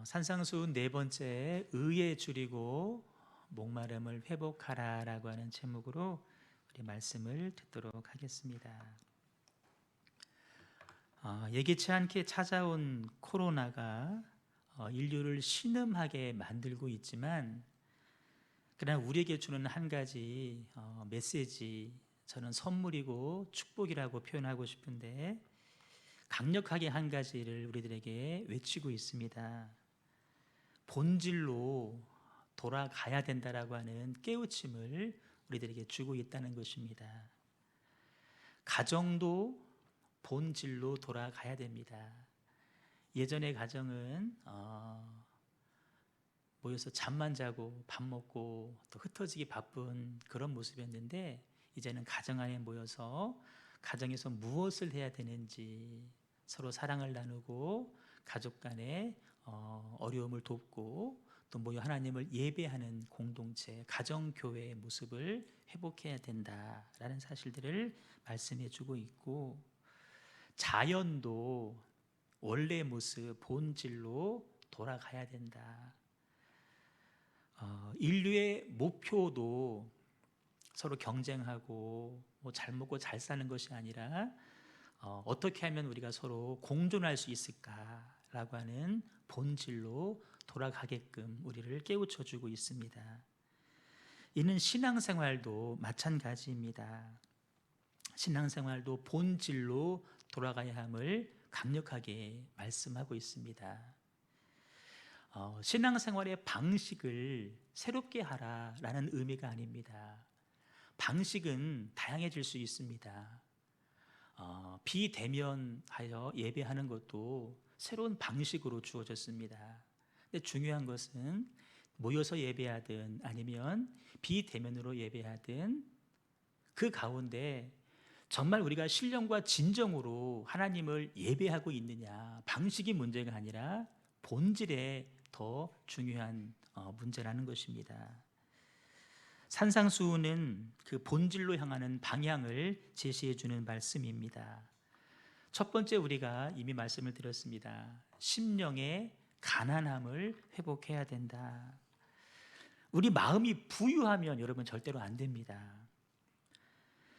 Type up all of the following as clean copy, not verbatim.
산상수 네 번째 의에 줄이고 목마름을 회복하라라고 하는 제목으로 우리 말씀을 듣도록 하겠습니다. 예기치 않게 찾아온 코로나가 인류를 신음하게 만들고 있지만, 그러나 우리에게 주는 한 가지 메시지, 저는 선물이고 축복이라고 표현하고 싶은데, 강력하게 한 가지를 우리들에게 외치고 있습니다. 본질로 돌아가야 된다라고 하는 깨우침을 우리들에게 주고 있다는 것입니다. 가정도 본질로 돌아가야 됩니다. 예전의 가정은 모여서 잠만 자고 밥 먹고 또 흩어지기 바쁜 그런 모습이었는데, 이제는 가정 안에 모여서 가정에서 무엇을 해야 되는지 서로 사랑을 나누고 가족 간에 어려움을 돕고 또 모여 하나님을 예배하는 공동체, 가정교회의 모습을 회복해야 된다라는 사실들을 말씀해 주고 있고, 자연도 원래의 모습, 본질로 돌아가야 된다. 인류의 목표도 서로 경쟁하고 잘 먹고 잘 사는 것이 아니라 어떻게 하면 우리가 서로 공존할 수 있을까라고 하는 본질로 돌아가게끔 우리를 깨우쳐 주고 있습니다. 이는 신앙생활도 마찬가지입니다. 신앙생활도 본질로 돌아가야 함을 강력하게 말씀하고 있습니다. 신앙생활의 방식을 새롭게 하라라는 의미가 아닙니다. 방식은 다양해질 수 있습니다. 비대면하여 예배하는 것도 새로운 방식으로 주어졌습니다. 근데 중요한 것은 모여서 예배하든 아니면 비대면으로 예배하든 그 가운데 정말 우리가 신령과 진정으로 하나님을 예배하고 있느냐, 방식이 문제가 아니라 본질에 더 중요한 문제라는 것입니다. 산상수훈은 그 본질로 향하는 방향을 제시해 주는 말씀입니다. 첫 번째, 우리가 이미 말씀을 드렸습니다. 심령의 가난함을 회복해야 된다. 우리 마음이 부유하면 여러분 절대로 안 됩니다.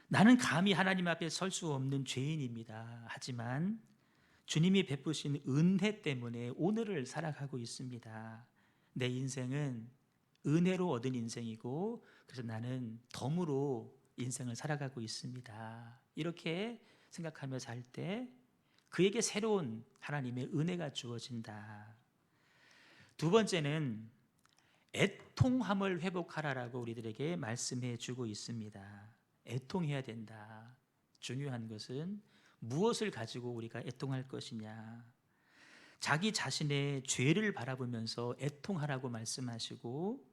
나는 감히 하나님 앞에 설 수 없는 죄인입니다. 하지만 주님이 베푸신 은혜 때문에 오늘을 살아가고 있습니다. 내 인생은 은혜로 얻은 인생이고, 그래서 나는 덤으로 인생을 살아가고 있습니다. 이렇게 생각하며 살 때 그에게 새로운 하나님의 은혜가 주어진다. 두 번째는 애통함을 회복하라라고 우리들에게 말씀해 주고 있습니다. 애통해야 된다. 중요한 것은 무엇을 가지고 우리가 애통할 것이냐, 자기 자신의 죄를 바라보면서 애통하라고 말씀하시고,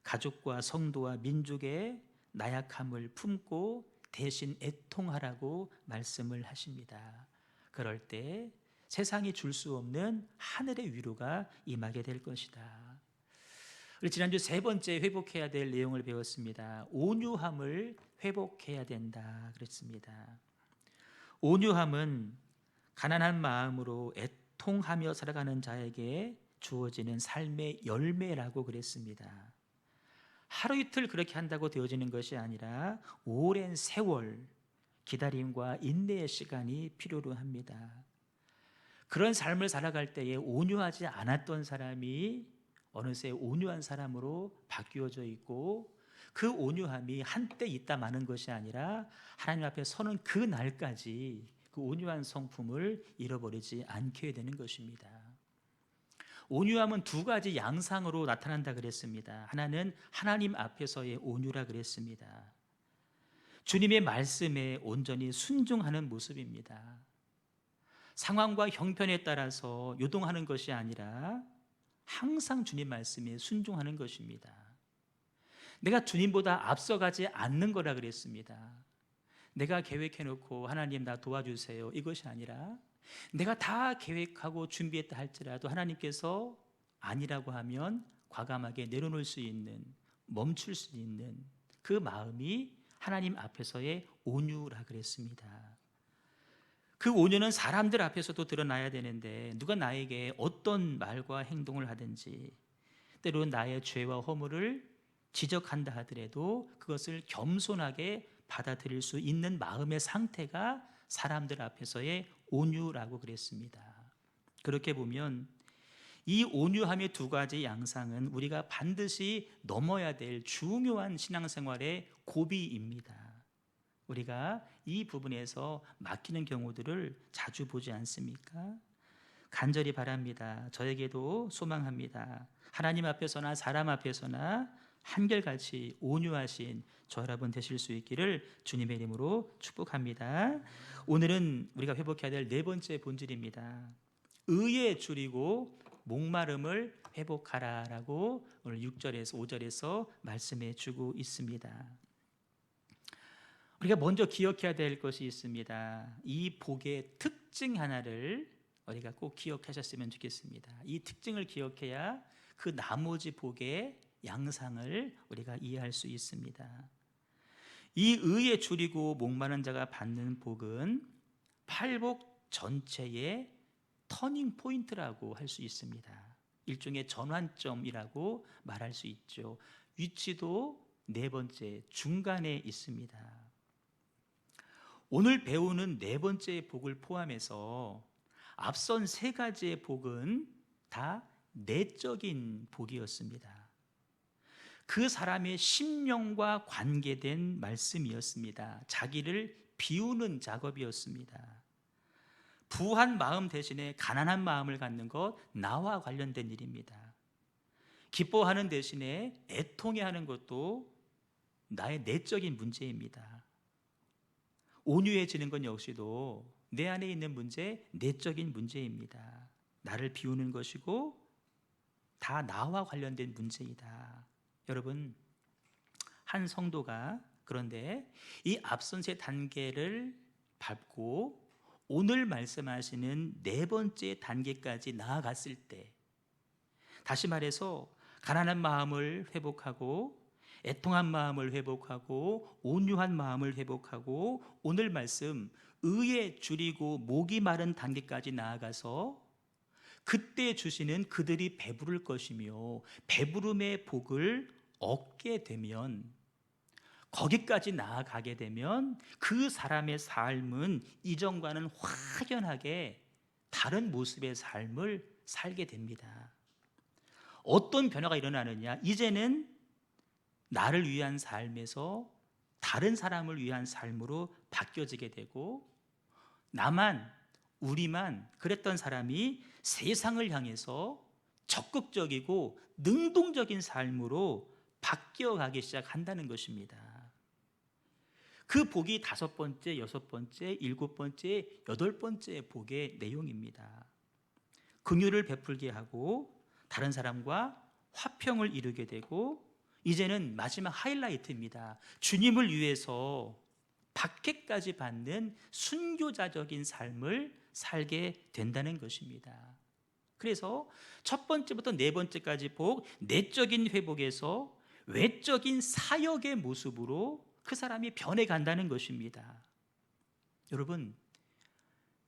가족과 성도와 민족의 나약함을 품고 대신 애통하라고 말씀을 하십니다. 그럴 때 세상이 줄 수 없는 하늘의 위로가 임하게 될 것이다. 우리 지난주 세 번째 회복해야 될 내용을 배웠습니다. 온유함을 회복해야 된다 그랬습니다. 온유함은 가난한 마음으로 애통하며 살아가는 자에게 주어지는 삶의 열매라고 그랬습니다. 하루 이틀 그렇게 한다고 되어지는 것이 아니라 오랜 세월 기다림과 인내의 시간이 필요로 합니다. 그런 삶을 살아갈 때에 온유하지 않았던 사람이 어느새 온유한 사람으로 바뀌어져 있고, 그 온유함이 한때 있다 마는 것이 아니라 하나님 앞에 서는 그 날까지 그 온유한 성품을 잃어버리지 않게 되는 것입니다. 온유함은 두 가지 양상으로 나타난다 그랬습니다. 하나는 하나님 앞에서의 온유라 그랬습니다. 주님의 말씀에 온전히 순종하는 모습입니다. 상황과 형편에 따라서 요동하는 것이 아니라 항상 주님 말씀에 순종하는 것입니다. 내가 주님보다 앞서가지 않는 거라 그랬습니다. 내가 계획해놓고 하나님 나 도와주세요 이것이 아니라, 내가 다 계획하고 준비했다 할지라도 하나님께서 아니라고 하면 과감하게 내려놓을 수 있는, 멈출 수 있는 그 마음이 하나님 앞에서의 온유라 그랬습니다. 그 온유는 사람들 앞에서도 드러나야 되는데 누가 나에게 어떤 말과 행동을 하든지 때로는 나의 죄와 허물을 지적한다 하더라도 그것을 겸손하게 받아들일 수 있는 마음의 상태가 사람들 앞에서의 온유라고 그랬습니다. 그렇게 보면 이 온유함의 두 가지 양상은 우리가 반드시 넘어야 될 중요한 신앙생활의 고비입니다. 우리가 이 부분에서 막히는 경우들을 자주 보지 않습니까? 간절히 바랍니다. 저에게도 소망합니다. 하나님 앞에서나 사람 앞에서나 한결같이 온유하신 저 여러분 되실 수 있기를 주님의 이름으로 축복합니다. 오늘은 우리가 회복해야 될 네 번째 본질입니다. 의에 줄이고 목마름을 회복하라라고 오늘 6절에서 5절에서 말씀해 주고 있습니다. 우리가 먼저 기억해야 될 것이 있습니다. 이 복의 특징 하나를 우리가 꼭 기억하셨으면 좋겠습니다. 이 특징을 기억해야 그 나머지 복의 양상을 우리가 이해할 수 있습니다. 이 의에 줄이고 목마른 자가 받는 복은 팔복 전체의 터닝 포인트라고 할 수 있습니다. 일종의 전환점이라고 말할 수 있죠. 위치도 네 번째 중간에 있습니다. 오늘 배우는 네 번째 복을 포함해서 앞선 세 가지의 복은 다 내적인 복이었습니다. 그 사람의 심령과 관계된 말씀이었습니다. 자기를 비우는 작업이었습니다. 부한 마음 대신에 가난한 마음을 갖는 것, 나와 관련된 일입니다. 기뻐하는 대신에 애통해하는 것도 나의 내적인 문제입니다. 온유해지는 건 역시도 내 안에 있는 문제, 내적인 문제입니다. 나를 비우는 것이고 다 나와 관련된 문제이다. 여러분, 한 성도가 그런데 이 앞선 세 단계를 밟고 오늘 말씀하시는 네 번째 단계까지 나아갔을 때, 다시 말해서 가난한 마음을 회복하고 애통한 마음을 회복하고 온유한 마음을 회복하고 오늘 말씀 의에 줄이고 목이 마른 단계까지 나아가서 그때 주시는 그들이 배부를 것이며 배부름의 복을 얻게 되면, 거기까지 나아가게 되면 그 사람의 삶은 이전과는 확연하게 다른 모습의 삶을 살게 됩니다. 어떤 변화가 일어나느냐? 이제는 나를 위한 삶에서 다른 사람을 위한 삶으로 바뀌어지게 되고, 나만, 우리만 그랬던 사람이 세상을 향해서 적극적이고 능동적인 삶으로 바뀌어가기 시작한다는 것입니다. 그 복이 5번째, 6번째, 7번째, 8번째 복의 내용입니다. 긍휼을 베풀게 하고 다른 사람과 화평을 이루게 되고, 이제는 마지막 하이라이트입니다. 주님을 위해서 박해까지 받는 순교자적인 삶을 살게 된다는 것입니다. 그래서 첫 번째부터 네 번째까지 복, 내적인 회복에서 외적인 사역의 모습으로 그 사람이 변해간다는 것입니다. 여러분,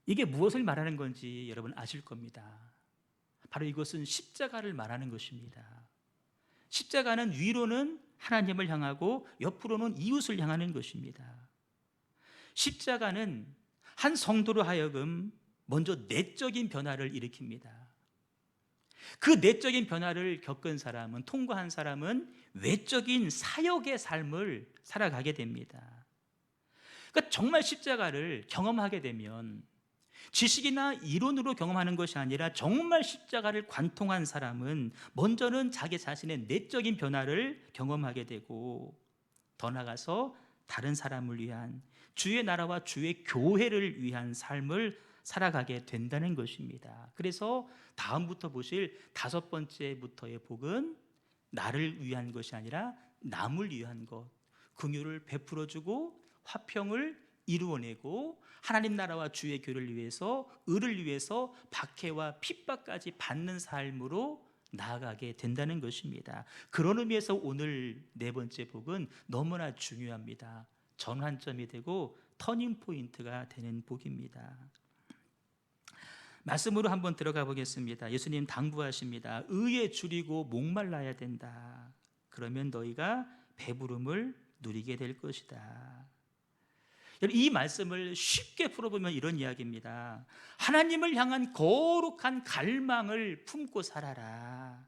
이게 무엇을 말하는 건지 여러분 아실 겁니다. 바로 이것은 십자가를 말하는 것입니다. 십자가는 위로는 하나님을 향하고 옆으로는 이웃을 향하는 것입니다. 십자가는 한 성도로 하여금 먼저 내적인 변화를 일으킵니다. 그 내적인 변화를 겪은 사람은, 통과한 사람은 외적인 사역의 삶을 살아가게 됩니다. 그러니까 정말 십자가를 경험하게 되면 지식이나 이론으로 경험하는 것이 아니라 정말 십자가를 관통한 사람은 먼저는 자기 자신의 내적인 변화를 경험하게 되고, 더 나아가서 다른 사람을 위한, 주의 나라와 주의 교회를 위한 삶을 살아가게 된다는 것입니다. 그래서 다음부터 보실 5번째부터의 복은 나를 위한 것이 아니라 남을 위한 것, 긍휼을 베풀어주고 화평을 이루어내고 하나님 나라와 주의 교회를 위해서, 의를 위해서 박해와 핍박까지 받는 삶으로 나아가게 된다는 것입니다. 그런 의미에서 오늘 네 번째 복은 너무나 중요합니다. 전환점이 되고 터닝 포인트가 되는 복입니다. 말씀으로 한번 들어가 보겠습니다. 예수님 당부하십니다. 의에 줄이고 목말라야 된다. 그러면 너희가 배부름을 누리게 될 것이다. 이 말씀을 쉽게 풀어보면 이런 이야기입니다. 하나님을 향한 거룩한 갈망을 품고 살아라.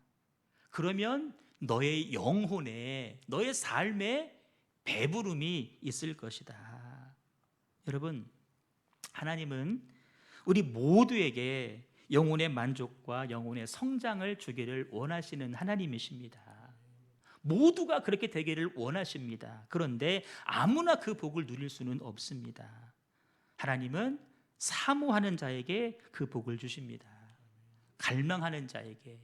그러면 너의 영혼에, 너의 삶에 배부름이 있을 것이다. 여러분, 하나님은 우리 모두에게 영혼의 만족과 영혼의 성장을 주기를 원하시는 하나님이십니다. 모두가 그렇게 되기를 원하십니다. 그런데 아무나 그 복을 누릴 수는 없습니다. 하나님은 사모하는 자에게 그 복을 주십니다. 갈망하는 자에게,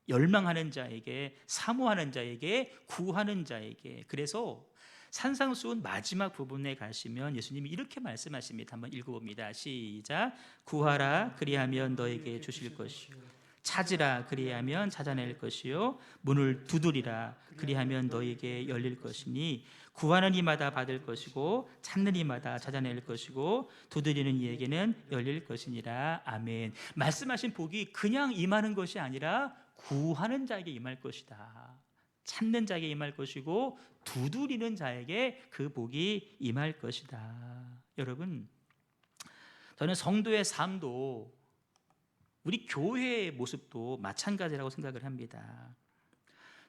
열망하는 자에게, 사모하는 자에게, 구하는 자에게. 그래서 산상수훈 마지막 부분에 가시면 예수님이 이렇게 말씀하십니다. 한번 읽어봅니다. 시작. 구하라 그리하면 너에게 주실 것이요, 찾으라 그리하면 찾아낼 것이요, 문을 두드리라 그리하면 너에게 열릴 것이니 구하는 이마다 받을 것이고 찾는 이마다 찾아낼 것이고 두드리는 이에게는 열릴 것이니라. 아멘. 말씀하신 복이 그냥 임하는 것이 아니라 구하는 자에게 임할 것이다. 찾는 자에게 임할 것이고 두드리는 자에게 그 복이 임할 것이다. 여러분, 저는 성도의 삶도 우리 교회의 모습도 마찬가지라고 생각을 합니다.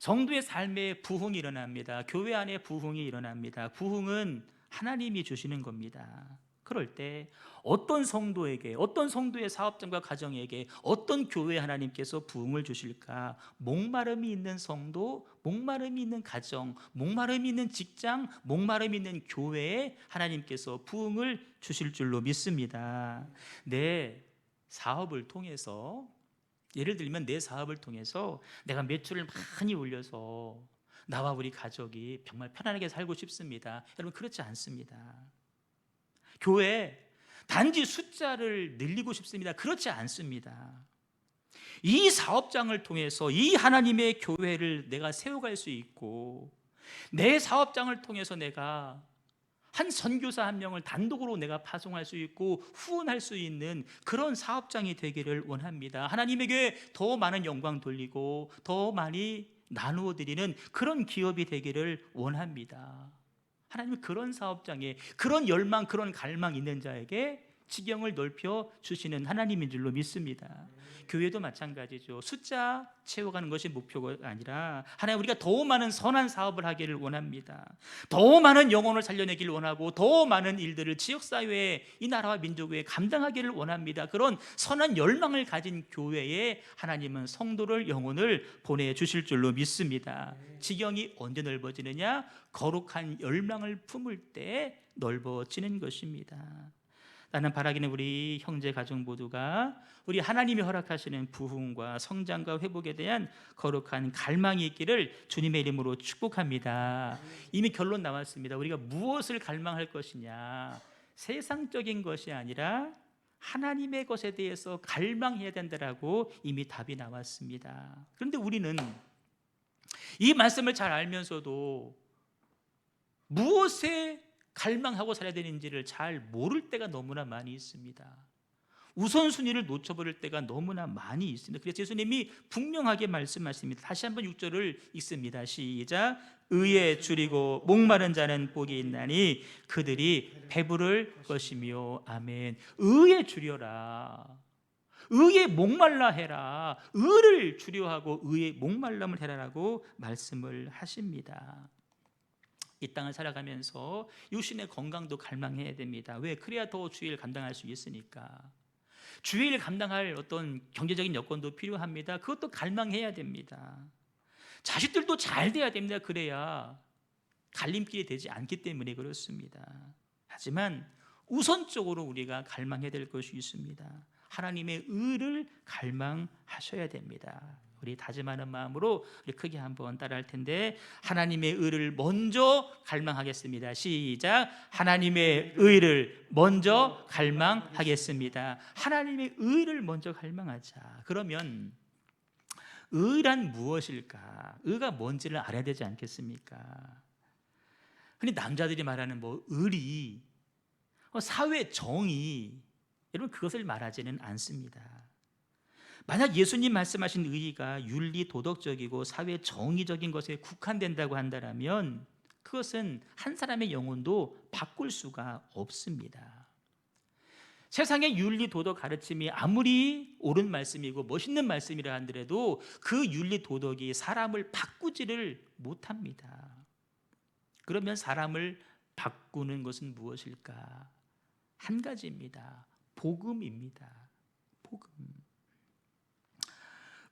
성도의 삶에 부흥이 일어납니다. 교회 안에 부흥이 일어납니다. 부흥은 하나님이 주시는 겁니다. 그럴 때 어떤 성도에게, 어떤 성도의 사업장과 가정에게, 어떤 교회 하나님께서 부흥을 주실까? 목마름이 있는 성도, 목마름이 있는 가정, 목마름이 있는 직장, 목마름이 있는 교회에 하나님께서 부흥을 주실 줄로 믿습니다. 내 사업을 통해서, 예를 들면 내 사업을 통해서 내가 매출을 많이 올려서 나와 우리 가족이 정말 편안하게 살고 싶습니다. 여러분, 그렇지 않습니다. 교회 단지 숫자를 늘리고 싶습니다. 그렇지 않습니다. 이 사업장을 통해서 이 하나님의 교회를 내가 세워갈 수 있고, 내 사업장을 통해서 내가 한 선교사 한 명을 단독으로 내가 파송할 수 있고 후원할 수 있는 그런 사업장이 되기를 원합니다. 하나님에게 더 많은 영광 돌리고 더 많이 나누어 드리는 그런 기업이 되기를 원합니다. 하나님은 그런 사업장에, 그런 열망, 그런 갈망 있는 자에게 지경을 넓혀 주시는 하나님인 줄로 믿습니다. 교회도 마찬가지죠. 숫자 채워가는 것이 목표가 아니라 하나님, 우리가 더 많은 선한 사업을 하기를 원합니다. 더 많은 영혼을 살려내기를 원하고 더 많은 일들을 지역사회에, 이 나라와 민족 위에 감당하기를 원합니다. 그런 선한 열망을 가진 교회에 하나님은 성도를, 영혼을 보내주실 줄로 믿습니다. 지경이 언제 넓어지느냐? 거룩한 열망을 품을 때 넓어지는 것입니다. 나는 바라기는 우리 형제 가족 모두가 우리 하나님이 허락하시는 부흥과 성장과 회복에 대한 거룩한 갈망이 있기를 주님의 이름으로 축복합니다. 이미 결론 나왔습니다. 우리가 무엇을 갈망할 것이냐? 세상적인 것이 아니라 하나님의 것에 대해서 갈망해야 된다라고 이미 답이 나왔습니다. 그런데 우리는 이 말씀을 잘 알면서도 무엇에 갈망하고 살아야 되는지를 잘 모를 때가 너무나 많이 있습니다. 우선순위를 놓쳐버릴 때가 너무나 많이 있습니다. 그래서 예수님이 분명하게 말씀하십니다. 다시 한번 6절을 읽습니다. 시작. 의에 줄이고 목마른 자는 복이 있나니 그들이 배부를 것이며. 아멘. 의에 줄여라. 의에 목말라 해라. 의를 줄여하고 의에 목말람을 해라라고 말씀을 하십니다. 이 땅을 살아가면서 육신의 건강도 갈망해야 됩니다. 왜? 그래야 더 주일 감당할 수 있으니까. 주일 감당할 어떤 경제적인 여건도 필요합니다. 그것도 갈망해야 됩니다. 자식들도 잘 돼야 됩니다. 그래야 갈림길이 되지 않기 때문에 그렇습니다. 하지만 우선적으로 우리가 갈망해야 될 것이 있습니다. 하나님의 의를 갈망하셔야 됩니다. 우리 다짐하는 마음으로 우리 크게 한번 따라할 텐데, 하나님의 의를 먼저 갈망하겠습니다. 시작. 하나님의 의를 먼저 갈망하겠습니다. 하나님의 의를 먼저 갈망하자. 그러면 의란 무엇일까? 의가 뭔지를 알아야 되지 않겠습니까? 흔히 남자들이 말하는 의리, 사회 정의, 여러분, 그것을 말하지는 않습니다. 만약 예수님 말씀하신 의의가 윤리 도덕적이고 사회 정의적인 것에 국한된다고 한다면 그것은 한 사람의 영혼도 바꿀 수가 없습니다. 세상의 윤리 도덕 가르침이 아무리 옳은 말씀이고 멋있는 말씀이라 하더라도 그 윤리 도덕이 사람을 바꾸지를 못합니다. 그러면 사람을 바꾸는 것은 무엇일까? 한 가지입니다. 복음입니다. 복음.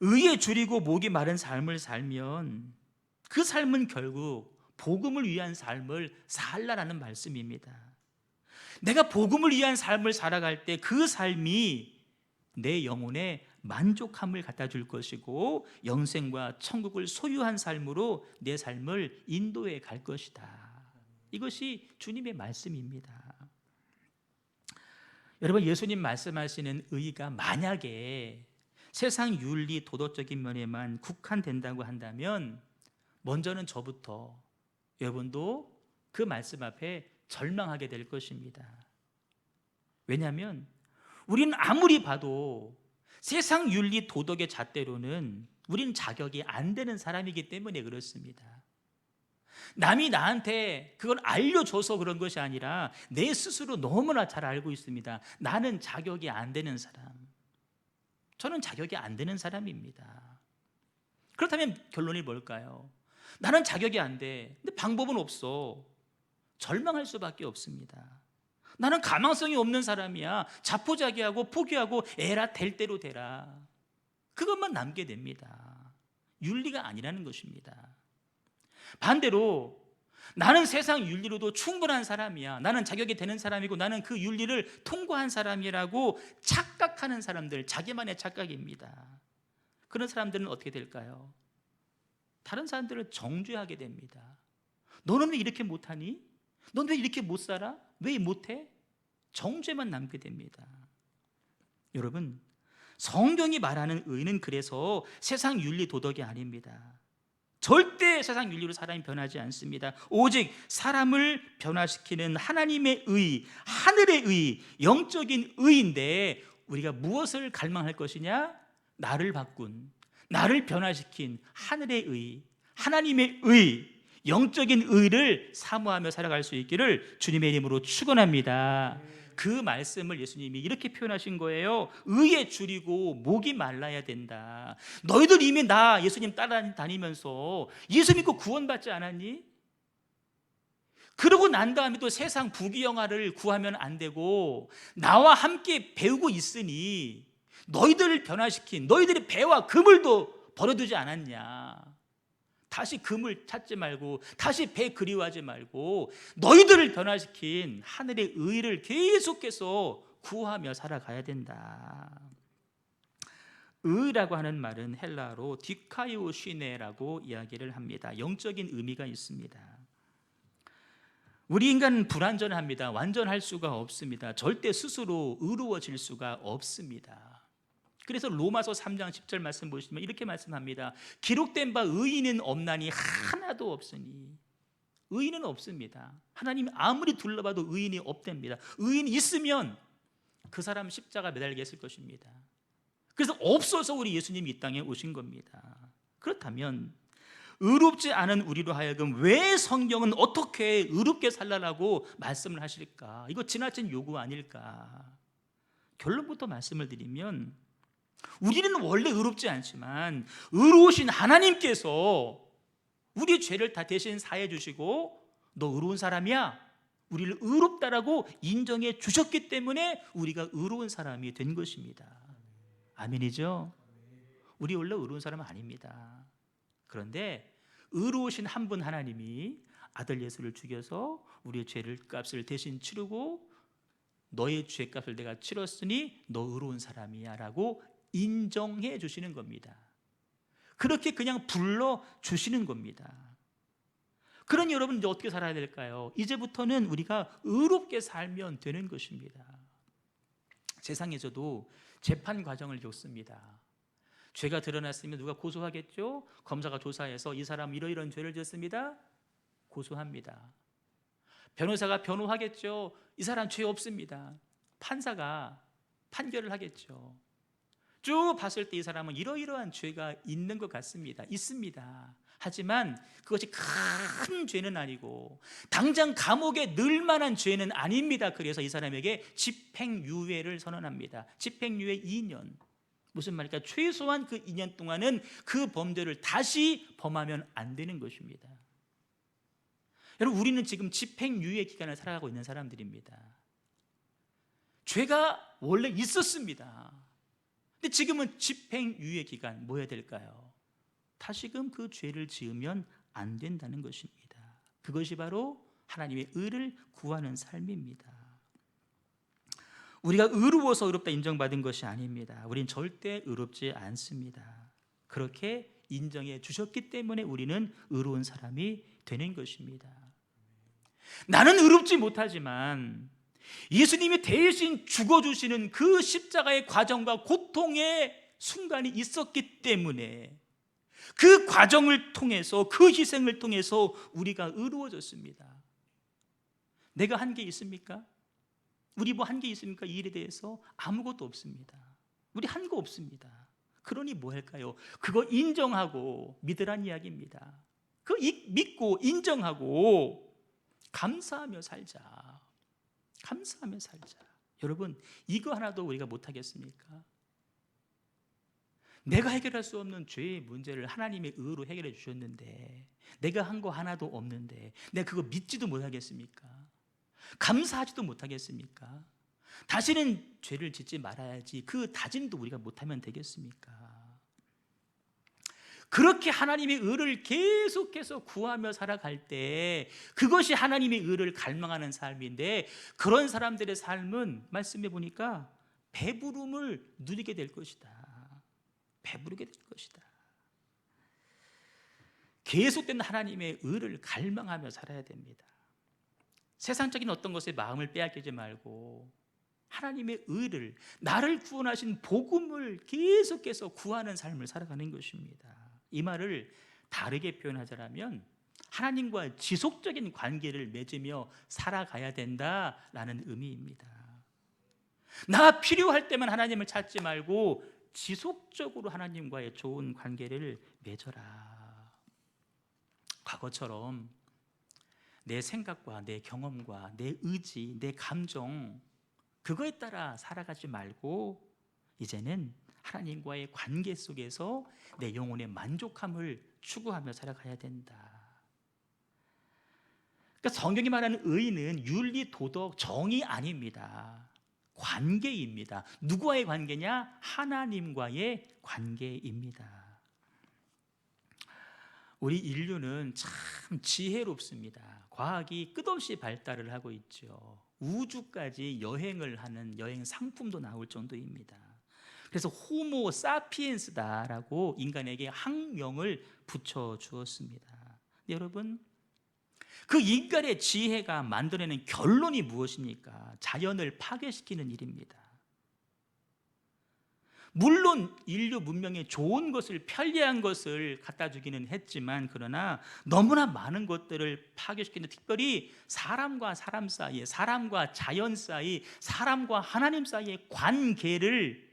의에 줄이고 목이 마른 삶을 살면 그 삶은 결국 복음을 위한 삶을 살라라는 말씀입니다. 내가 복음을 위한 삶을 살아갈 때 그 삶이 내 영혼에 만족함을 갖다 줄 것이고 영생과 천국을 소유한 삶으로 내 삶을 인도해 갈 것이다. 이것이 주님의 말씀입니다. 여러분, 예수님 말씀하시는 의의가 만약에 세상 윤리 도덕적인 면에만 국한된다고 한다면 먼저는 저부터 여러분도 그 말씀 앞에 절망하게 될 것입니다. 왜냐하면 우리는 아무리 봐도 세상 윤리 도덕의 잣대로는 우리는 자격이 안 되는 사람이기 때문에 그렇습니다. 남이 나한테 그걸 알려줘서 그런 것이 아니라 내 스스로 너무나 잘 알고 있습니다. 나는 자격이 안 되는 사람. 저는 자격이 안 되는 사람입니다. 그렇다면 결론이 뭘까요? 나는 자격이 안 돼. 근데 방법은 없어. 절망할 수밖에 없습니다. 나는 가망성이 없는 사람이야. 자포자기하고 포기하고 에라 될 대로 되라. 그것만 남게 됩니다. 윤리가 아니라는 것입니다. 반대로 나는 세상 윤리로도 충분한 사람이야. 나는 자격이 되는 사람이고 나는 그 윤리를 통과한 사람이라고 착각하는 사람들, 자기만의 착각입니다. 그런 사람들은 어떻게 될까요? 다른 사람들을 정죄하게 됩니다. 너는 왜 이렇게 못하니? 넌 왜 이렇게 못 살아? 왜 못해? 정죄만 남게 됩니다. 여러분, 성경이 말하는 의는 그래서 세상 윤리 도덕이 아닙니다. 절대 세상 윤리로 사람이 변하지 않습니다. 오직 사람을 변화시키는 하나님의 의, 하늘의 의, 영적인 의인데 우리가 무엇을 갈망할 것이냐? 나를 바꾼, 나를 변화시킨 하늘의 의, 하나님의 의, 영적인 의를 사모하며 살아갈 수 있기를 주님의 이름으로 축원합니다. 그 말씀을 예수님이 이렇게 표현하신 거예요. 의에 줄이고 목이 말라야 된다. 너희들 이미 나 예수님 따라다니면서 예수 믿고 구원받지 않았니? 그러고 난 다음에 또 세상 부귀영화를 구하면 안 되고 나와 함께 배우고 있으니 너희들을 변화시킨 너희들의 배와 그물도 버려두지 않았냐? 다시 그물 찾지 말고 다시 배 그리워하지 말고 너희들을 변화시킨 하늘의 의를 계속해서 구하며 살아가야 된다. 의라고 하는 말은 헬라어로 디카이오시네라고 이야기를 합니다. 영적인 의미가 있습니다. 우리 인간은 불완전합니다. 완전할 수가 없습니다. 절대 스스로 의로워질 수가 없습니다. 그래서 로마서 3장 10절 말씀 보시면 이렇게 말씀합니다. 기록된 바 의인은 없나니 하나도 없으니. 의인은 없습니다. 하나님이 아무리 둘러봐도 의인이 없답니다. 의인이 있으면 그 사람 십자가 매달게 했을 것입니다. 그래서 없어서 우리 예수님이 이 땅에 오신 겁니다. 그렇다면 의롭지 않은 우리로 하여금 왜 성경은 어떻게 의롭게 살라라고 말씀을 하실까? 이거 지나친 요구 아닐까? 결론부터 말씀을 드리면 우리는 원래 의롭지 않지만 의로우신 하나님께서 우리 죄를 다 대신 사해 주시고 너 의로운 사람이야, 우리를 의롭다라고 인정해 주셨기 때문에 우리가 의로운 사람이 된 것입니다. 아멘이죠? 우리 원래 의로운 사람은 아닙니다. 그런데 의로우신 한 분 하나님이 아들 예수를 죽여서 우리의 죄를 값을 대신 치르고 너의 죄값을 내가 치렀으니 너 의로운 사람이야 라고 인정해 주시는 겁니다. 그렇게 그냥 불러주시는 겁니다. 그러니 여러분 이제 어떻게 살아야 될까요? 이제부터는 우리가 의롭게 살면 되는 것입니다. 세상에서도 재판 과정을 겪습니다. 죄가 드러났으면 누가 고소하겠죠? 검사가 조사해서 이 사람 이러이러한 죄를 지었습니다. 고소합니다. 변호사가 변호하겠죠? 이 사람 죄 없습니다. 판사가 판결을 하겠죠. 쭉 봤을 때 이 사람은 이러이러한 죄가 있는 것 같습니다. 있습니다. 하지만 그것이 큰 죄는 아니고 당장 감옥에 넣을 만한 죄는 아닙니다. 그래서 이 사람에게 집행유예를 선언합니다. 집행유예 2년. 무슨 말일까? 최소한 그 2년 동안은 그 범죄를 다시 범하면 안 되는 것입니다. 여러분, 우리는 지금 집행유예 기간을 살아가고 있는 사람들입니다. 죄가 원래 있었습니다. 근데 지금은 집행유예 기간, 뭐 해야 될까요? 다시금 그 죄를 지으면 안 된다는 것입니다. 그것이 바로 하나님의 의를 구하는 삶입니다. 우리가 의로워서 의롭다 인정받은 것이 아닙니다. 우린 절대 의롭지 않습니다. 그렇게 인정해 주셨기 때문에 우리는 의로운 사람이 되는 것입니다. 나는 의롭지 못하지만 예수님이 대신 죽어주시는 그 십자가의 과정과 고통의 순간이 있었기 때문에 그 과정을 통해서, 그 희생을 통해서 우리가 의로워졌습니다. 내가 한 게 있습니까? 우리 뭐 한 게 있습니까? 이 일에 대해서 아무것도 없습니다. 우리 한 거 없습니다. 그러니 뭐 할까요? 그거 인정하고 믿으란 이야기입니다. 그거 믿고 인정하고 감사하며 살자. 감사하며 살자. 여러분, 이거 하나도 우리가 못하겠습니까? 내가 해결할 수 없는 죄의 문제를 하나님의 의로 해결해 주셨는데, 내가 한 거 하나도 없는데 내가 그거 믿지도 못하겠습니까? 감사하지도 못하겠습니까? 다시는 죄를 짓지 말아야지, 그 다짐도 우리가 못하면 되겠습니까? 그렇게 하나님의 의를 계속해서 구하며 살아갈 때 그것이 하나님의 의를 갈망하는 삶인데, 그런 사람들의 삶은 말씀해 보니까 배부름을 누리게 될 것이다. 배부르게 될 것이다. 계속된 하나님의 의를 갈망하며 살아야 됩니다. 세상적인 어떤 것에 마음을 빼앗기지 말고 하나님의 의를, 나를 구원하신 복음을 계속해서 구하는 삶을 살아가는 것입니다. 이 말을 다르게 표현하자면 하나님과 지속적인 관계를 맺으며 살아가야 된다라는 의미입니다. 나 필요할 때만 하나님을 찾지 말고 지속적으로 하나님과의 좋은 관계를 맺어라. 과거처럼 내 생각과 내 경험과 내 의지, 내 감정, 그거에 따라 살아가지 말고 이제는 하나님과의 관계 속에서 내 영혼의 만족함을 추구하며 살아가야 된다. 그러니까 성경이 말하는 의는 윤리, 도덕, 정의 아닙니다. 관계입니다. 누구와의 관계냐? 하나님과의 관계입니다. 우리 인류는 참 지혜롭습니다. 과학이 끝없이 발달을 하고 있죠. 우주까지 여행을 하는 여행 상품도 나올 정도입니다. 그래서 호모 사피엔스다라고 인간에게 학명을 붙여 주었습니다. 여러분, 그 인간의 지혜가 만들어내는 결론이 무엇입니까? 자연을 파괴시키는 일입니다. 물론 인류 문명에 좋은 것을, 편리한 것을 갖다 주기는 했지만, 그러나 너무나 많은 것들을 파괴시키는, 특별히 사람과 사람 사이에, 사람과 자연 사이, 사람과 하나님 사이의 관계를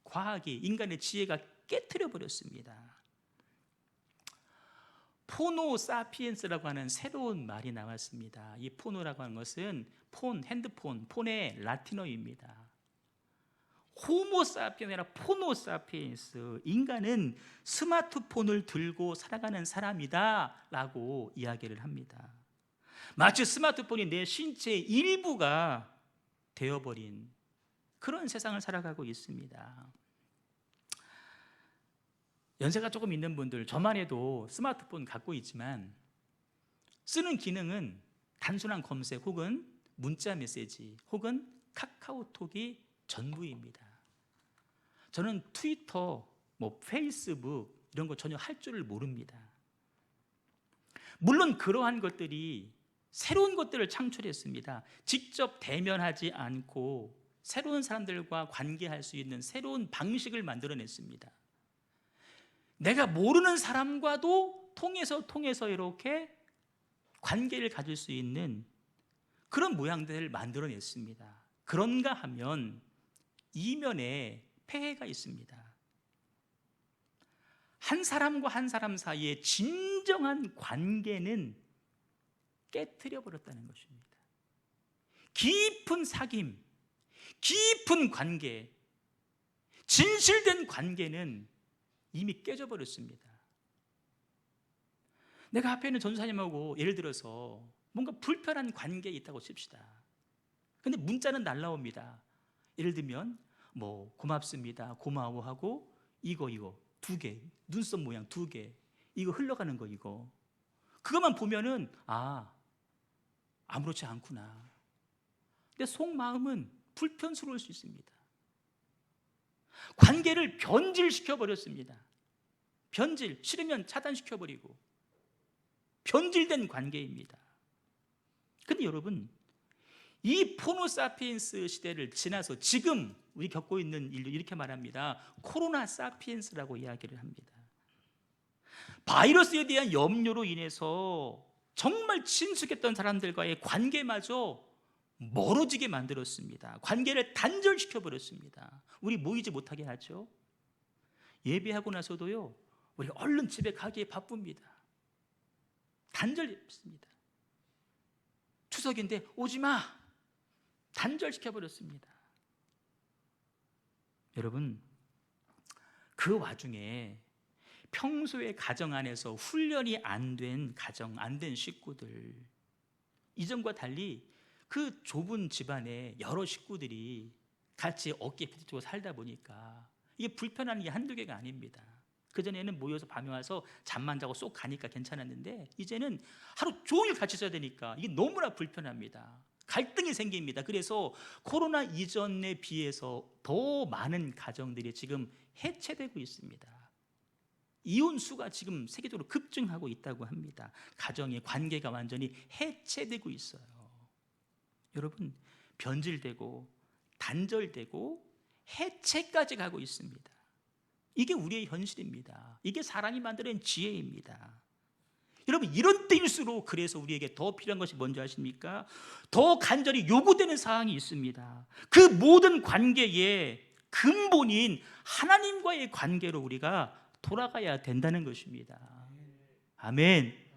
과학이, 인간의 지혜가 깨트려 버렸습니다. 포노 사피엔스라고 하는 새로운 말이 나왔습니다. 이 포노라고 하는 것은 폰, 핸드폰, 폰의 라틴어입니다. 호모 사피엔이 아니라 포노 사피엔스, 인간은 스마트폰을 들고 살아가는 사람이다 라고 이야기를 합니다. 마치 스마트폰이 내 신체의 일부가 되어버린 그런 세상을 살아가고 있습니다. 연세가 조금 있는 분들, 저만 해도 스마트폰 갖고 있지만 쓰는 기능은 단순한 검색 혹은 문자 메시지 혹은 카카오톡이 전부입니다. 저는 트위터, 페이스북 이런 거 전혀 할 줄을 모릅니다. 물론 그러한 것들이 새로운 것들을 창출했습니다. 직접 대면하지 않고 새로운 사람들과 관계할 수 있는 새로운 방식을 만들어냈습니다. 내가 모르는 사람과도 통해서 이렇게 관계를 가질 수 있는 그런 모양들을 만들어냈습니다. 그런가 하면 이면에 폐해가 있습니다. 한 사람과 한 사람 사이의 진정한 관계는 깨트려 버렸다는 것입니다. 깊은 사귐, 깊은 관계, 진실된 관계는 이미 깨져 버렸습니다. 내가 앞에 있는 전사님하고 예를 들어서 뭔가 불편한 관계에 있다고 칩시다. 근데 문자는 날라옵니다. 예를 들면 뭐 고맙습니다, 고마워하고 이거 2개, 눈썹 모양 2개, 이거 흘러가는 거, 이거 그것만 보면은 아무렇지 않구나. 근데 속마음은 불편스러울 수 있습니다. 관계를 변질시켜 버렸습니다. 변질, 싫으면 차단시켜 버리고 변질된 관계입니다. 근데 여러분, 이 포노사피엔스 시대를 지나서 지금 우리 겪고 있는 인류, 이렇게 말합니다. 코로나 사피엔스라고 이야기를 합니다. 바이러스에 대한 염려로 인해서 정말 친숙했던 사람들과의 관계마저 멀어지게 만들었습니다. 관계를 단절시켜 버렸습니다. 우리 모이지 못하게 하죠. 예배하고 나서도요, 우리 얼른 집에 가기에 바쁩니다. 단절했습니다. 추석인데 오지 마, 단절시켜 버렸습니다. 여러분, 그 와중에 평소에 가정 안에서 훈련이 안 된 가정, 안 된 식구들, 이전과 달리 그 좁은 집안에 여러 식구들이 같이 어깨 부딪히고 살다 보니까 이게 불편한 게 한두 개가 아닙니다. 그전에는 모여서 밤에 와서 잠만 자고 쏙 가니까 괜찮았는데 이제는 하루 종일 같이 있어야 되니까 이게 너무나 불편합니다. 갈등이 생깁니다. 그래서 코로나 이전에 비해서 더 많은 가정들이 지금 해체되고 있습니다. 이혼 수가 지금 세계적으로 급증하고 있다고 합니다. 가정의 관계가 완전히 해체되고 있어요. 여러분, 변질되고 단절되고 해체까지 가고 있습니다. 이게 우리의 현실입니다. 이게 사람이 만드는 지혜입니다. 여러분, 이런 때일수록 그래서 우리에게 더 필요한 것이 뭔지 아십니까? 더 간절히 요구되는 사항이 있습니다. 그 모든 관계의 근본인 하나님과의 관계로 우리가 돌아가야 된다는 것입니다. 아멘.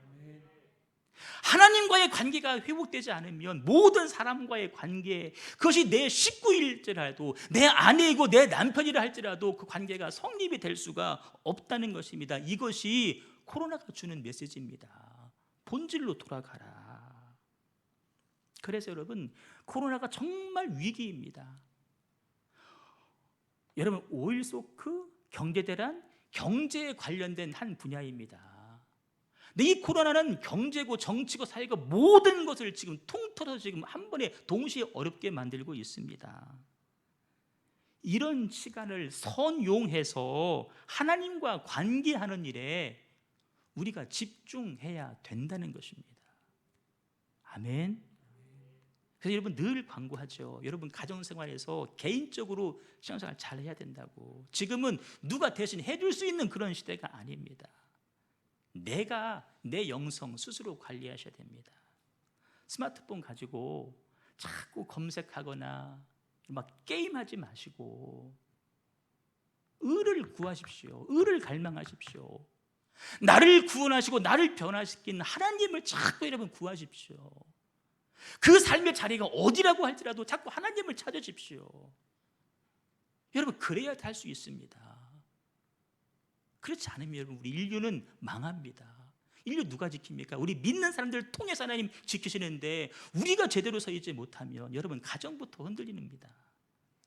하나님과의 관계가 회복되지 않으면 모든 사람과의 관계, 그것이 내 식구일지라도 내 아내이고 내 남편이라 할지라도 그 관계가 성립이 될 수가 없다는 것입니다. 이것이 코로나가 주는 메시지입니다. 본질로 돌아가라. 그래서 여러분, 코로나가 정말 위기입니다. 여러분, 오일소크 경제대란, 경제에 관련된 한 분야입니다. 근데 이 코로나는 경제고 정치고 사회고 모든 것을 지금 통틀어서 지금 한 번에 동시에 어렵게 만들고 있습니다. 이런 시간을 선용해서 하나님과 관계하는 일에 우리가 집중해야 된다는 것입니다. 아멘. 그래서 여러분, 늘 광고하죠. 여러분, 가정생활에서 개인적으로 신앙생활 잘 해야 된다고. 지금은 누가 대신 해줄 수 있는 그런 시대가 아닙니다. 내가 내 영성 스스로 관리하셔야 됩니다. 스마트폰 가지고 자꾸 검색하거나 막 게임하지 마시고 의를 구하십시오. 의를 갈망하십시오. 나를 구원하시고 나를 변화시킨 하나님을 자꾸 여러분 구하십시오. 그 삶의 자리가 어디라고 할지라도 자꾸 하나님을 찾으십시오. 여러분, 그래야 할 수 있습니다. 그렇지 않으면 여러분, 우리 인류는 망합니다. 인류 누가 지킵니까? 우리 믿는 사람들을 통해서 하나님 지키시는데 우리가 제대로 서 있지 못하면 여러분, 가정부터 흔들립니다.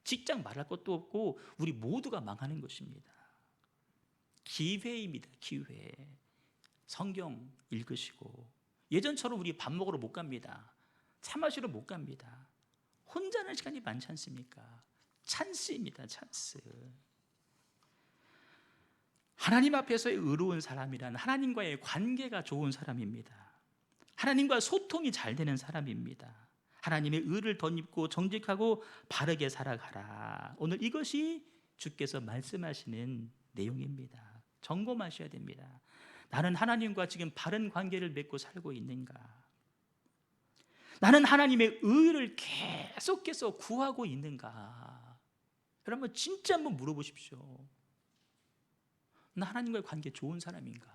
직장 말할 것도 없고 우리 모두가 망하는 것입니다. 기회입니다. 기회. 성경 읽으시고, 예전처럼 우리 밥 먹으러 못 갑니다. 차 마시러 못 갑니다. 혼자는 시간이 많지 않습니까? 찬스입니다. 찬스. 하나님 앞에서의 의로운 사람이란 하나님과의 관계가 좋은 사람입니다. 하나님과 소통이 잘 되는 사람입니다. 하나님의 의를 덧입고 정직하고 바르게 살아가라. 오늘 이것이 주께서 말씀하시는 내용입니다. 점검하셔야 됩니다. 나는 하나님과 지금 바른 관계를 맺고 살고 있는가? 나는 하나님의 의를 계속해서 구하고 있는가? 여러분, 진짜 한번 물어보십시오. 나 하나님과의 관계 좋은 사람인가?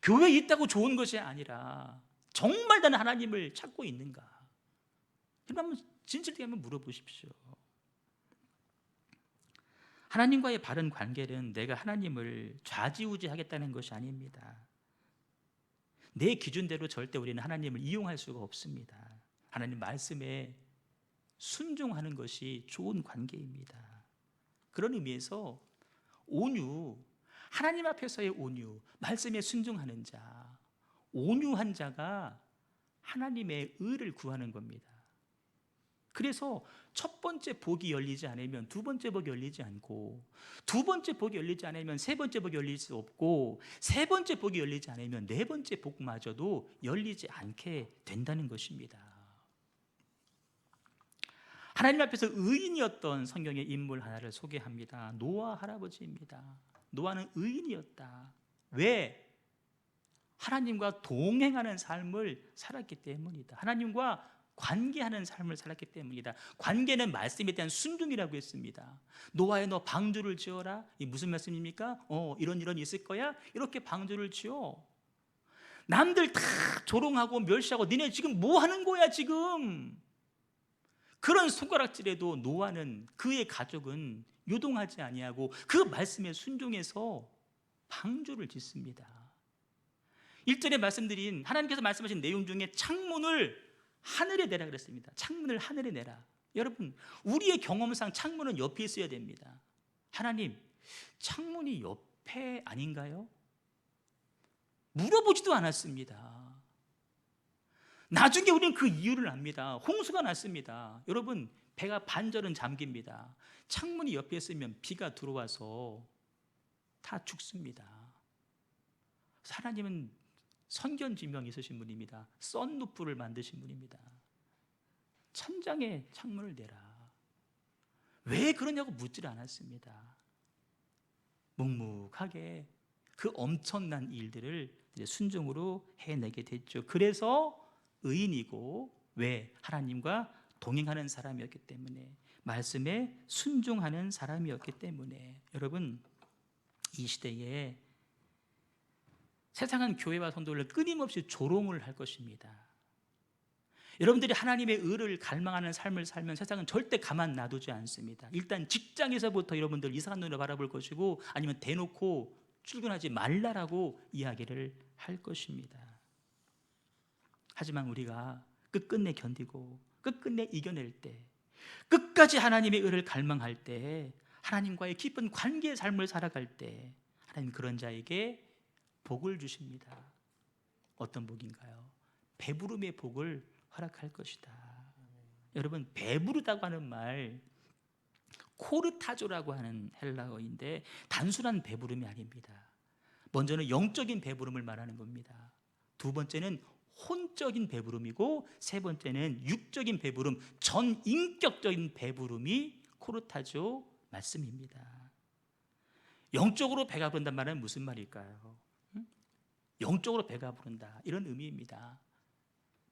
교회에 있다고 좋은 것이 아니라 정말 나는 하나님을 찾고 있는가? 여러분 한번 진실되게 한번 물어보십시오. 하나님과의 바른 관계는 내가 하나님을 좌지우지하겠다는 것이 아닙니다. 내 기준대로 절대 우리는 하나님을 이용할 수가 없습니다. 하나님 말씀에 순종하는 것이 좋은 관계입니다. 그런 의미에서 온유, 하나님 앞에서의 온유, 말씀에 순종하는 자, 온유한 자가 하나님의 의를 구하는 겁니다. 그래서 첫 번째 복이 열리지 않으면 두 번째 복이 열리지 않고, 두 번째 복이 열리지 않으면 세 번째 복이 열릴 수 없고, 세 번째 복이 열리지 않으면 네 번째 복마저도 열리지 않게 된다는 것입니다. 하나님 앞에서 의인이었던 성경의 인물 하나를 소개합니다. 노아 할아버지입니다. 노아는 의인이었다. 왜? 하나님과 동행하는 삶을 살았기 때문이다. 하나님과 관계하는 삶을 살았기 때문이다. 관계는 말씀에 대한 순종이라고 했습니다. 노아에 너 방주를 지어라. 이 무슨 말씀입니까? 이런 있을 거야. 이렇게 방주를 지어. 남들 다 조롱하고 멸시하고 니네 지금 뭐 하는 거야 지금? 그런 손가락질에도 노아는, 그의 가족은 요동하지 아니하고 그 말씀에 순종해서 방주를 짓습니다. 1절에 말씀드린 하나님께서 말씀하신 내용 중에 창문을 하늘에 내라 그랬습니다. 창문을 하늘에 내라. 여러분, 우리의 경험상 창문은 옆에 있어야 됩니다. 하나님, 창문이 옆에 아닌가요? 물어보지도 않았습니다. 나중에 우리는 그 이유를 압니다. 홍수가 났습니다. 여러분, 배가 반절은 잠깁니다. 창문이 옆에 있으면 비가 들어와서 다 죽습니다. 하나님은 선견지명이 있으신 분입니다. 썬루프를 만드신 분입니다. 천장에 창문을 내라. 왜 그러냐고 묻질 않았습니다. 묵묵하게 그 엄청난 일들을 이제 순종으로 해내게 됐죠. 그래서 의인이고, 왜? 하나님과 동행하는 사람이었기 때문에, 말씀에 순종하는 사람이었기 때문에. 여러분, 이 시대에 세상은 교회와 성도를 끊임없이 조롱을 할 것입니다. 여러분들이 하나님의 의를 갈망하는 삶을 살면 세상은 절대 가만 놔두지 않습니다. 일단 직장에서부터 여러분들 이상한 눈으로 바라볼 것이고, 아니면 대놓고 출근하지 말라라고 이야기를 할 것입니다. 하지만 우리가 끝끝내 견디고 끝끝내 이겨낼 때, 끝까지 하나님의 의를 갈망할 때, 하나님과의 깊은 관계의 삶을 살아갈 때 하나님 그런 자에게 복을 주십니다. 어떤 복인가요? 배부름의 복을 허락할 것이다. 여러분, 배부르다고 하는 말 코르타조라고 하는 헬라어인데 단순한 배부름이 아닙니다. 먼저는 영적인 배부름을 말하는 겁니다. 두 번째는 혼적인 배부름이고, 세 번째는 육적인 배부름, 전인격적인 배부름이 코르타조 말씀입니다. 영적으로 배가 부른단 말은 무슨 말일까요? 영적으로 배가 부른다, 이런 의미입니다.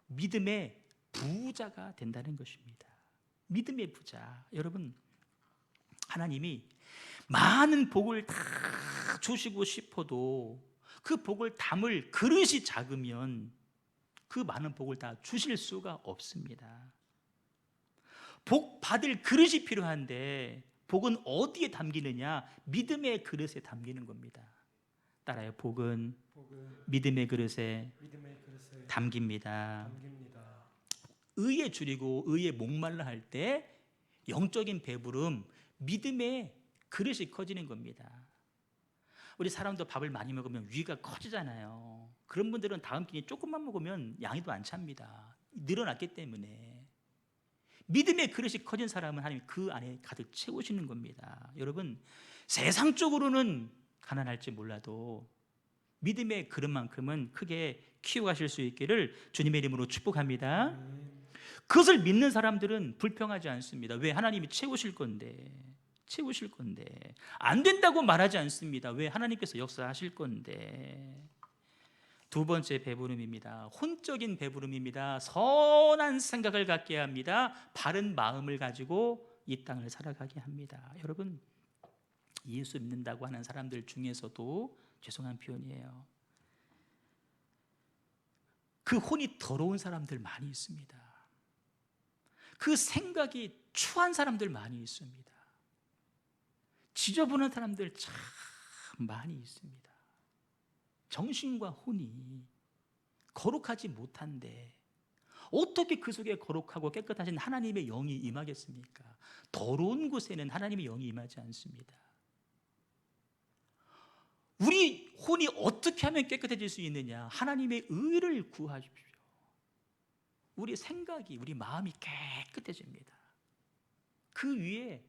믿음의 부자가 된다는 것입니다. 믿음의 부자. 여러분, 하나님이 많은 복을 다 주시고 싶어도 그 복을 담을 그릇이 작으면 그 많은 복을 다 주실 수가 없습니다. 복 받을 그릇이 필요한데 복은 어디에 담기느냐? 믿음의 그릇에 담기는 겁니다. 따라요. 복은 믿음의 그릇에 담깁니다. 의에 줄이고 의에 목말라 할 때 영적인 배부름, 믿음의 그릇이 커지는 겁니다. 우리 사람도 밥을 많이 먹으면 위가 커지잖아요. 그런 분들은 다음 끼니 조금만 먹으면 양이 또 안 찹니다. 늘어났기 때문에. 믿음의 그릇이 커진 사람은 하나님 그 안에 가득 채우시는 겁니다. 여러분, 세상적으로는 가난할지 몰라도 믿음의 그릇만큼은 크게 키워가실 수 있기를 주님의 이름으로 축복합니다. 그것을 믿는 사람들은 불평하지 않습니다. 왜? 하나님이 채우실 건데. 안 된다고 말하지 않습니다. 왜? 하나님께서 역사하실 건데. 두 번째 배부름입니다. 혼적인 배부름입니다. 선한 생각을 갖게 합니다. 바른 마음을 가지고 이 땅을 살아가게 합니다. 여러분, 예수 믿는다고 하는 사람들 중에서도 죄송한 표현이에요. 그 혼이 더러운 사람들 많이 있습니다. 그 생각이 추한 사람들 많이 있습니다. 지저분한 사람들 참 많이 있습니다. 정신과 혼이 거룩하지 못한데 어떻게 그 속에 거룩하고 깨끗하신 하나님의 영이 임하겠습니까? 더러운 곳에는 하나님의 영이 임하지 않습니다. 우리 혼이 어떻게 하면 깨끗해질 수 있느냐? 하나님의 의를 구하십시오. 우리 생각이, 우리 마음이 깨끗해집니다. 그 위에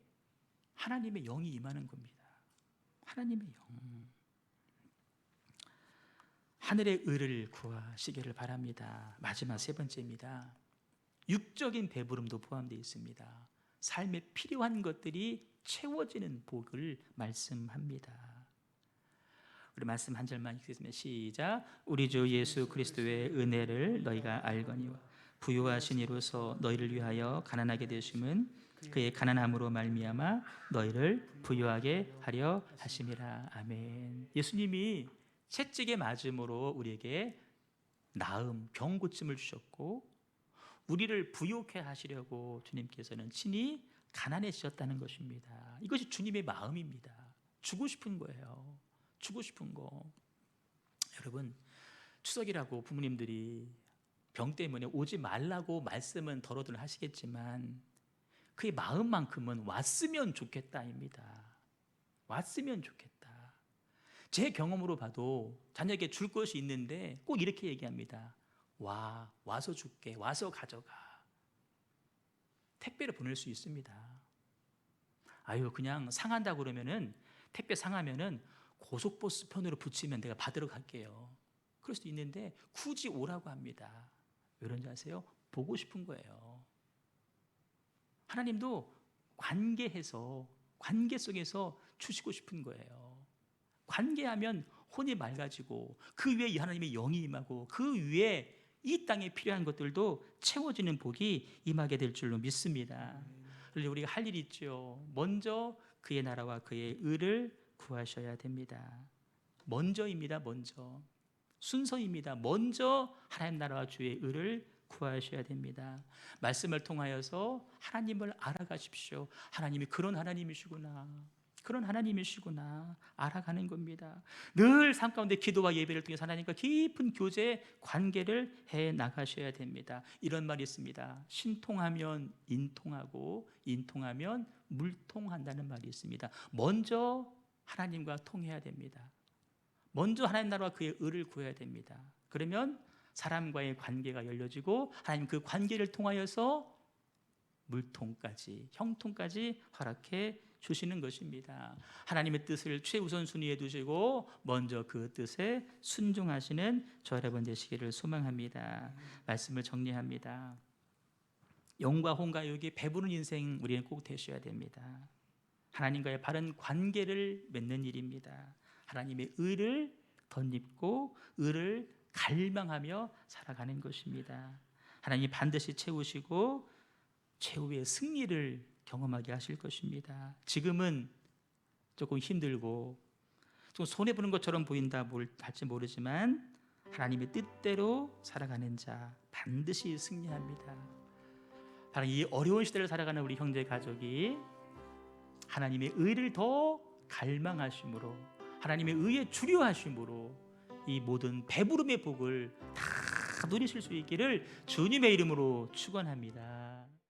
하나님의 영이 임하는 겁니다. 하나님의 영. 하늘의 의를 구하시기를 바랍니다. 마지막 세 번째입니다. 육적인 배부름도 포함되어 있습니다. 삶에 필요한 것들이 채워지는 복을 말씀합니다. 우리 말씀 한 절만 읽겠습니다. 시작. 우리 주 예수 그리스도의 은혜를 너희가 알거니와 부유하신 이로서 너희를 위하여 가난하게 되심은 그의 가난함으로 말미암아 너희를 부유하게 하려 하심이라. 아멘. 예수님이 채찍에 맞음으로 우리에게 나음, 병 고침을 주셨고 우리를 부유케 하시려고 주님께서는 친히 가난해지셨다는 것입니다. 이것이 주님의 마음입니다. 주고 싶은 거예요. 주고 싶은 거. 여러분, 추석이라고 부모님들이 병 때문에 오지 말라고 말씀은 더러들 하시겠지만 그의 마음만큼은 왔으면 좋겠다입니다. 왔으면 좋겠다. 제 경험으로 봐도 자녀에게 줄 것이 있는데 꼭 이렇게 얘기합니다. 와서 줄게. 와서 가져가. 택배를 보낼 수 있습니다. 아유, 그냥 상한다고 그러면은 택배 상하면은 고속버스 편으로 붙이면 내가 받으러 갈게요. 그럴 수도 있는데 굳이 오라고 합니다. 왜 그런지 아세요? 보고 싶은 거예요. 하나님도 관계해서 관계 속에서 주시고 싶은 거예요. 관계하면 혼이 맑아지고 그 위에 하나님의 영이 임하고 그 위에 이 땅에 필요한 것들도 채워지는 복이 임하게 될 줄로 믿습니다. 그런데 우리가 할 일이 있죠. 먼저 그의 나라와 그의 의를 구하셔야 됩니다. 먼저입니다. 먼저. 순서입니다. 먼저 하나님 나라와 주의 의를 구하셔야 됩니다. 말씀을 통하여서 하나님을 알아가십시오. 하나님이 그런 하나님이시구나. 그런 하나님이시구나 알아가는 겁니다. 늘 삶 가운데 기도와 예배를 통해서 하나님과 깊은 교제 관계를 해 나가셔야 됩니다. 이런 말이 있습니다. 신통하면 인통하고 인통하면 물통한다는 말이 있습니다. 먼저 하나님과 통해야 됩니다. 먼저 하나님 나라와 그의 의를 구해야 됩니다. 그러면 사람과의 관계가 열려지고 하나님 그 관계를 통하여서 물통까지 형통까지 허락해 주시는 것입니다. 하나님의 뜻을 최우선순위에 두시고 먼저 그 뜻에 순종하시는 저 여러분 되시기를 소망합니다. 말씀을 정리합니다. 영과 혼과 육이 배부른 인생 우리는 꼭 되셔야 됩니다. 하나님과의 바른 관계를 맺는 일입니다. 하나님의 의를 덧입고 의를 갈망하며 살아가는 것입니다. 하나님이 반드시 채우시고 최후의 승리를 경험하게 하실 것입니다. 지금은 조금 힘들고 좀 손해보는 것처럼 보인다 할지 모르지만 하나님의 뜻대로 살아가는 자 반드시 승리합니다. 바로 이 어려운 시대를 살아가는 우리 형제 가족이 하나님의 의를 더 갈망하심으로 하나님의 의에 주려하심으로 이 모든 배부름의 복을 다 누리실 수 있기를 주님의 이름으로 축원합니다.